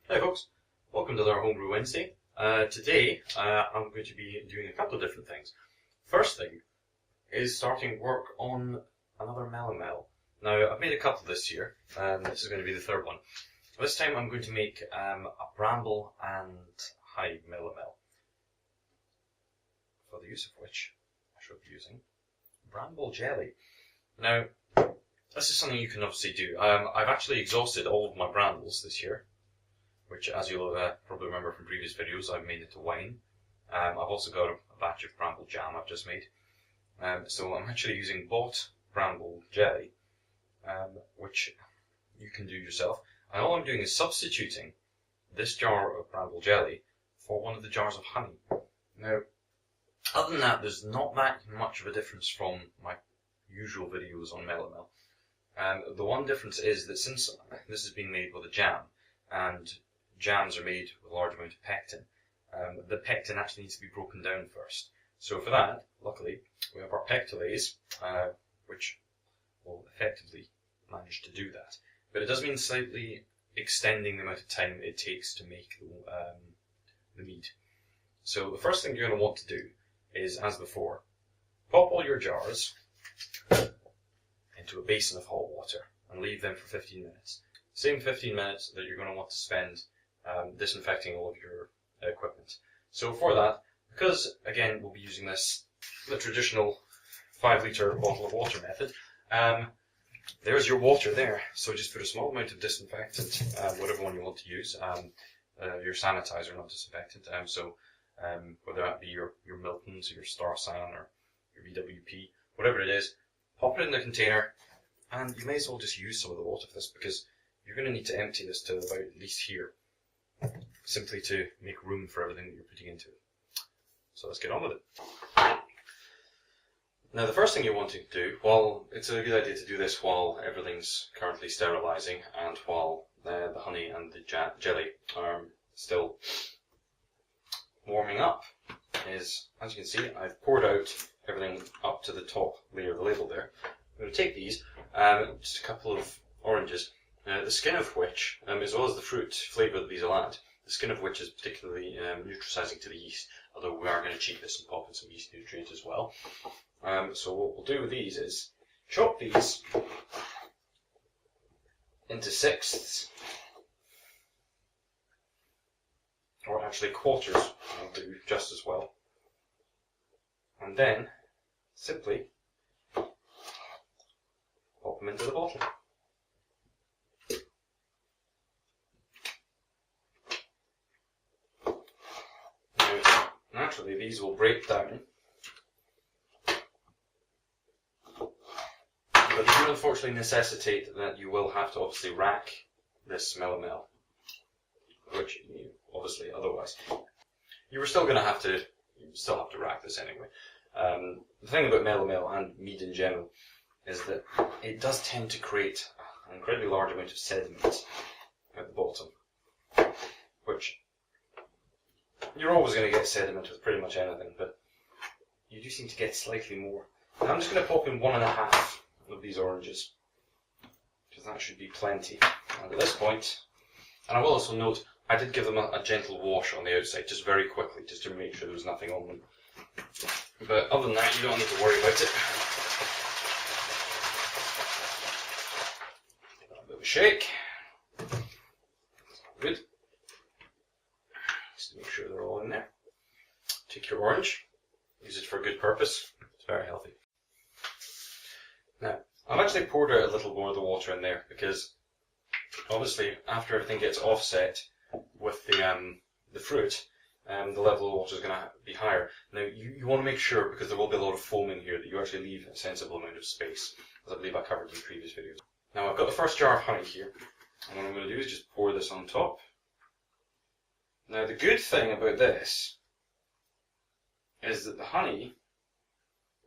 Hey folks, welcome to our Homebrew Wednesday. Today I'm going to be doing a couple of different things. First thing is starting work on another Melomel. Now I've made a couple this year, and this is going to be the third one. This time I'm going to make a Bramble and honey Melomel, for the use of which I shall be using Bramble jelly. Now this is something you can obviously do. I've actually exhausted all of my brambles this year, which, as you'll probably remember from previous videos, I've made into wine. I've also got a batch of bramble jam I've just made. So I'm actually using bought bramble jelly, which you can do yourself. And all I'm doing is substituting this jar of bramble jelly for one of the jars of honey. Now, other than that, there's not that much of a difference from my usual videos on Melomel. The one difference is that since this is being made with a jam, and jams are made with a large amount of pectin, the pectin actually needs to be broken down first. So for that, luckily, we have our pectolase, which will effectively manage to do that. But it does mean slightly extending the amount of time it takes to make the mead. So the first thing you're going to want to do is, as before, pop all your jars into a basin of hot water and leave them for 15 minutes. Same 15 minutes that you're going to want to spend disinfecting all of your equipment. So for that, because again we'll be using the traditional 5-litre bottle of water method, there's your water there. So just put a small amount of disinfectant, whatever one you want to use, your sanitizer, not disinfectant. Whether that be your Milton's, your Star San, or your VWP, whatever it is, pop it in the container, and you may as well just use some of the water for this, because you're going to need to empty this to about at least here, simply to make room for everything that you're putting into it. So let's get on with it. Now the first thing you want to do, it's a good idea to do this while everything's currently sterilising and while the honey and the jelly are still warming up, is, as you can see, I've poured out everything up to the top layer of the label there. I'm going to take these, just a couple of oranges, the skin of which, as well as the fruit flavour that these will add, the skin of which is particularly neutralising to the yeast, although we are going to cheat this and pop in some yeast nutrients as well. So what we'll do with these is chop these into sixths, or actually quarters will do just as well, and then simply pop them into the bottle. Naturally, these will break down, but they do unfortunately necessitate that you will have to obviously rack this Melomel, which you obviously otherwise you were still going to have to. You still have to rack this anyway. The thing about Melomel and mead in general is that it does tend to create an incredibly large amount of sediment at the bottom, which you're always going to get sediment with pretty much anything, but you do seem to get slightly more. And I'm just going to pop in 1.5 of these oranges, because that should be plenty. And at this point, and I will also note, I did give them a gentle wash on the outside, just very quickly, just to make sure there was nothing on them. But other than that, you don't need to worry about it. Give that a bit of a shake. Good. Just to make sure they're all in there. Take your orange, use it for a good purpose. It's very healthy. Now, I've actually poured out a little more of the water in there because obviously after everything gets offset with the fruit, the level of water is going to be higher. Now you want to make sure, because there will be a lot of foam in here, that you actually leave a sensible amount of space, as I believe I covered in previous videos. Now I've got the first jar of honey here, and what I'm going to do is just pour this on top. Now the good thing about this is that the honey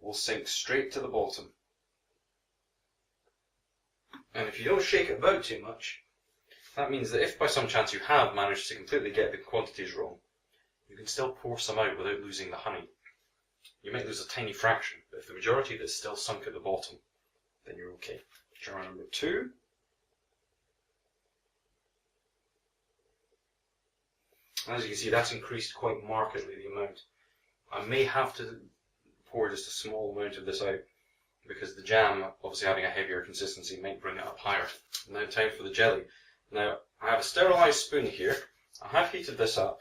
will sink straight to the bottom. And if you don't shake it about too much, that means that if by some chance you have managed to completely get the quantities wrong, you can still pour some out without losing the honey. You might lose a tiny fraction, but if the majority of it is still sunk at the bottom, then you're okay. Jar number 2. As you can see, that's increased quite markedly the amount. I may have to pour just a small amount of this out because the jam, obviously having a heavier consistency, might bring it up higher. Now time for the jelly. Now I have a sterilised spoon here. I have heated this up,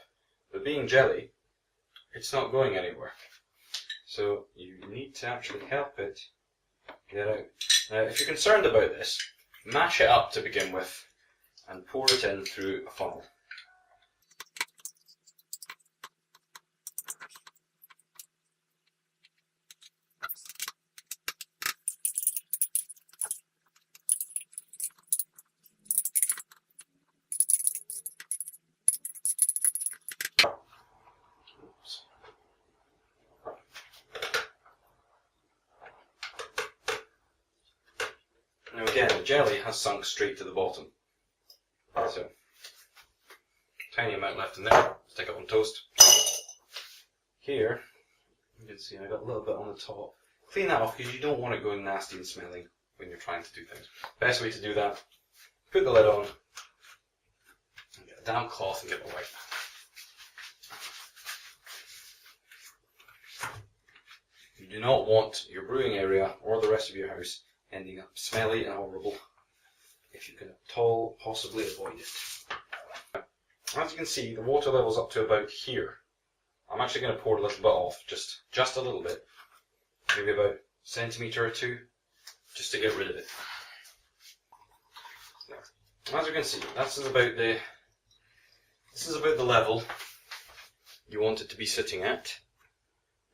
but being jelly, it's not going anywhere. So you need to actually help it get out. Now if you're concerned about this, mash it up to begin with and pour it in through a funnel. Now again, the jelly has sunk straight to the bottom. So, tiny amount left in there. Stick it on toast. Here, you can see I got a little bit on the top. Clean that off because you don't want it going nasty and smelling when you're trying to do things. Best way to do that, put the lid on, and get a damp cloth and give it a wipe. You do not want your brewing area or the rest of your house ending up smelly and horrible if you can at all possibly avoid it. As you can see, the water level's up to about here. I'm actually going to pour a little bit off, just a little bit, maybe about a centimetre or two, just to get rid of it. As you can see, this is about the level you want it to be sitting at,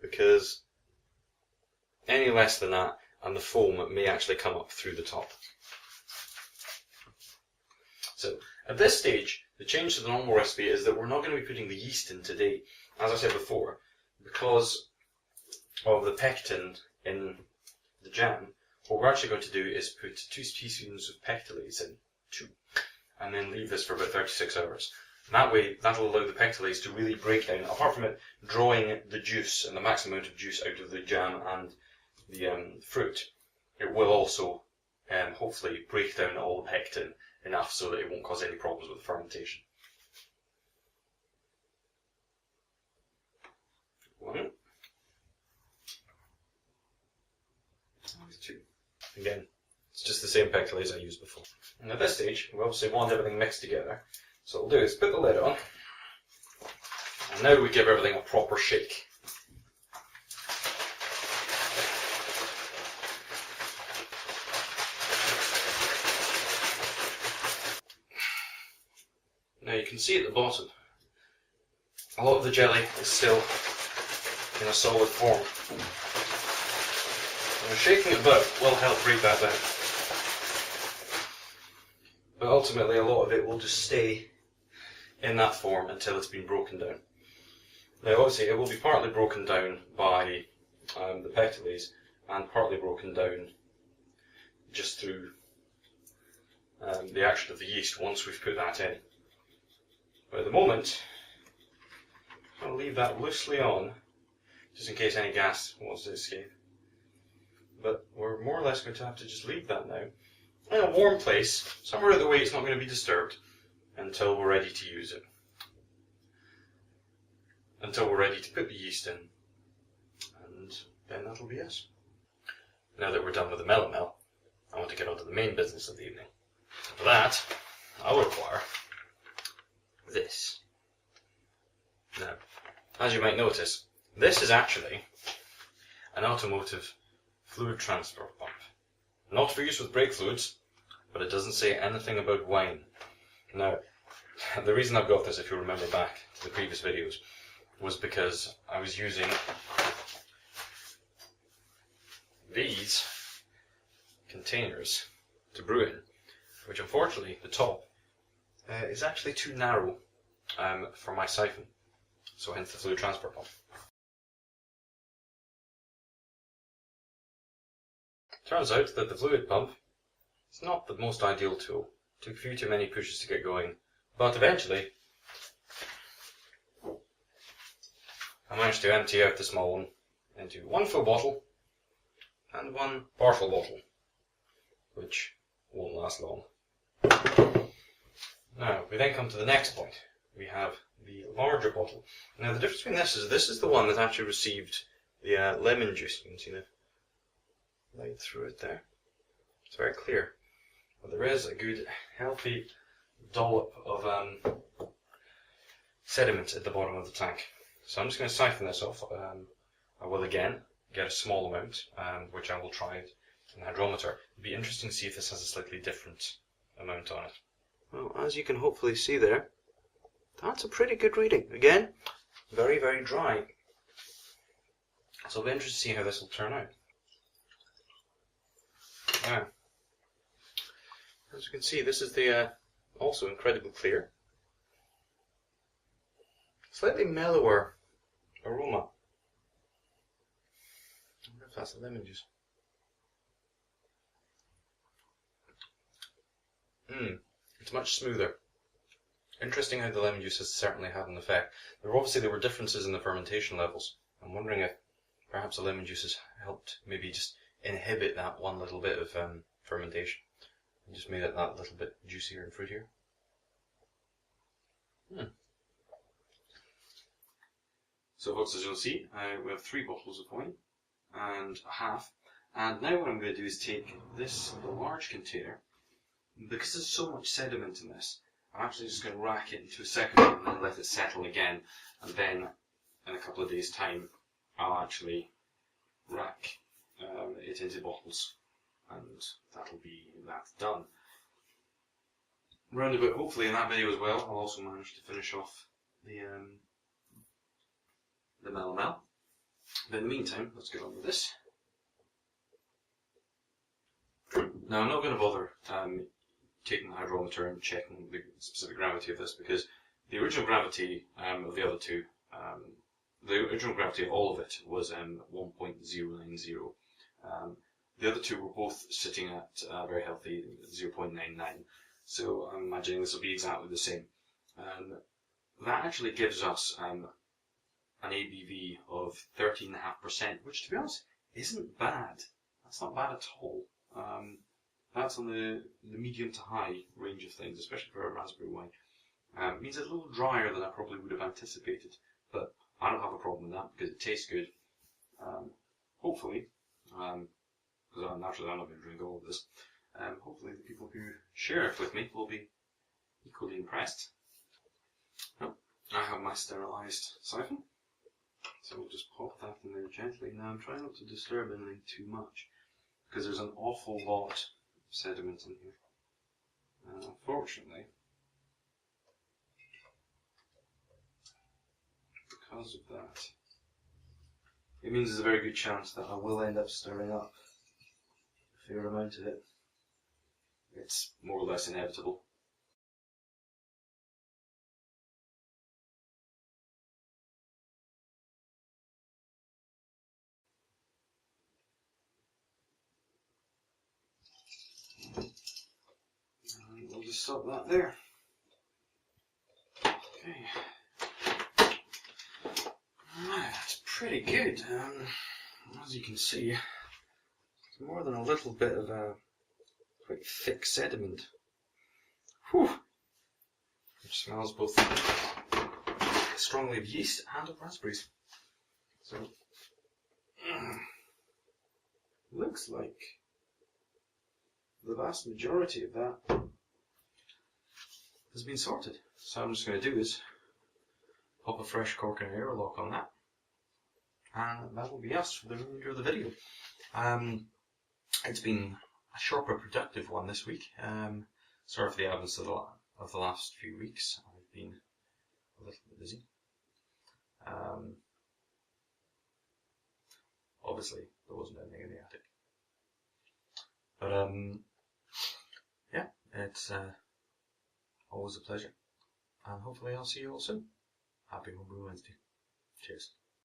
because any less than that and the foam may actually come up through the top. So at this stage, the change to the normal recipe is that we're not going to be putting the yeast in today. As I said before, because of the pectin in the jam, what we're actually going to do is put 2 teaspoons of pectolase in, 2, and then leave this for about 36 hours. And that way, that'll allow the pectolase to really break down, apart from it drawing the juice and the maximum amount of juice out of the jam and the fruit, it will also hopefully break down all the pectin enough so that it won't cause any problems with fermentation. 1, 2. Again, it's just the same pectolase I used before. And at this stage, we obviously want everything mixed together. So what we'll do is put the lid on, and now we give everything a proper shake. Now you can see at the bottom, a lot of the jelly is still in a solid form. And shaking it about will help break that down. But ultimately a lot of it will just stay in that form until it's been broken down. Now obviously it will be partly broken down by the pectolase and partly broken down just through the action of the yeast once we've put that in. But at the moment, I'm going to leave that loosely on, just in case any gas wants to escape. But we're more or less going to have to just leave that now in a warm place, somewhere out of the way it's not going to be disturbed, until we're ready to use it. Until we're ready to put the yeast in, and then that'll be us. Now that we're done with the Melomel, I want to get on to the main business of the evening. For that, I'll require this. Now, as you might notice, this is actually an automotive fluid transfer pump. Not for use with brake fluids, but it doesn't say anything about wine. Now, the reason I've got this, if you remember back to the previous videos, was because I was using these containers to brew in, which unfortunately the top is actually too narrow for my siphon, so hence the fluid transfer pump. Turns out that the fluid pump is not the most ideal tool. It took a few too many pushes to get going, but eventually I managed to empty out the small one into one full bottle and one partial bottle, which won't last long. Now, we then come to the next point, we have the larger bottle. Now the difference between this is the one that actually received the lemon juice. You can see the light through it there. It's very clear. But there is a good, healthy dollop of sediment at the bottom of the tank. So I'm just going to siphon this off. I will again get a small amount, which I will try it in the hydrometer. It'd be interesting to see if this has a slightly different amount on it. Well, as you can hopefully see there, that's a pretty good reading. Again, very, very dry. So I'll be interested to see how this will turn out. Yeah. As you can see, this is the also incredibly clear, slightly mellower aroma. I wonder if that's the lemon juice. It's much smoother. Interesting how the lemon juice has certainly had an effect. There were differences in the fermentation levels. I'm wondering if perhaps the lemon juice has helped maybe just inhibit that one little bit of fermentation and just made it that little bit juicier and fruitier. So folks, as you'll see, we have 3 bottles of wine and a half. And now what I'm going to do is take the large container. Because there's so much sediment in this, I'm actually just going to rack it into a second one and then let it settle again. And then, in a couple of days' time, I'll actually rack it into bottles. And that'll be that done. Roundabout, hopefully in that video as well, I'll also manage to finish off the Melomel. But in the meantime, let's get on with this. Now I'm not going to bother taking the hydrometer and checking the specific gravity of this, because the original gravity of the other two, the original gravity of all of it was 1.090. The other two were both sitting at a very healthy 0.99, so I'm imagining this will be exactly the same. That actually gives us an ABV of 13.5%, which to be honest isn't bad. That's not bad at all. That's on the medium to high range of things, especially for a raspberry wine. It means it's a little drier than I probably would have anticipated, but I don't have a problem with that because it tastes good. Hopefully, because naturally I'm not going to drink all of this, hopefully the people who share it with me will be equally impressed. Well, I have my sterilised siphon, so we'll just pop that in there gently. Now I'm trying not to disturb anything too much, because there's an awful lot of sediment in here. Unfortunately, because of that, it means there's a very good chance that I will end up stirring up a fair amount of it. It's more or less inevitable. And we'll just stop that there. Okay. Right, that's pretty good. As you can see, it's more than a little bit of a quite thick sediment. Whew. Which smells both strongly of yeast and of raspberries. So, looks like the vast majority of that has been sorted. So I'm just going to do is pop a fresh cork and airlock on that, and that will be us for the remainder of the video. It's been a sharper, productive one this week. Sorry for the absence of the last few weeks. I've been a little bit busy. Obviously, there wasn't anything in the attic. But yeah, it's always a pleasure. And hopefully I'll see you all soon. Happy Homebrew Wednesday. Cheers.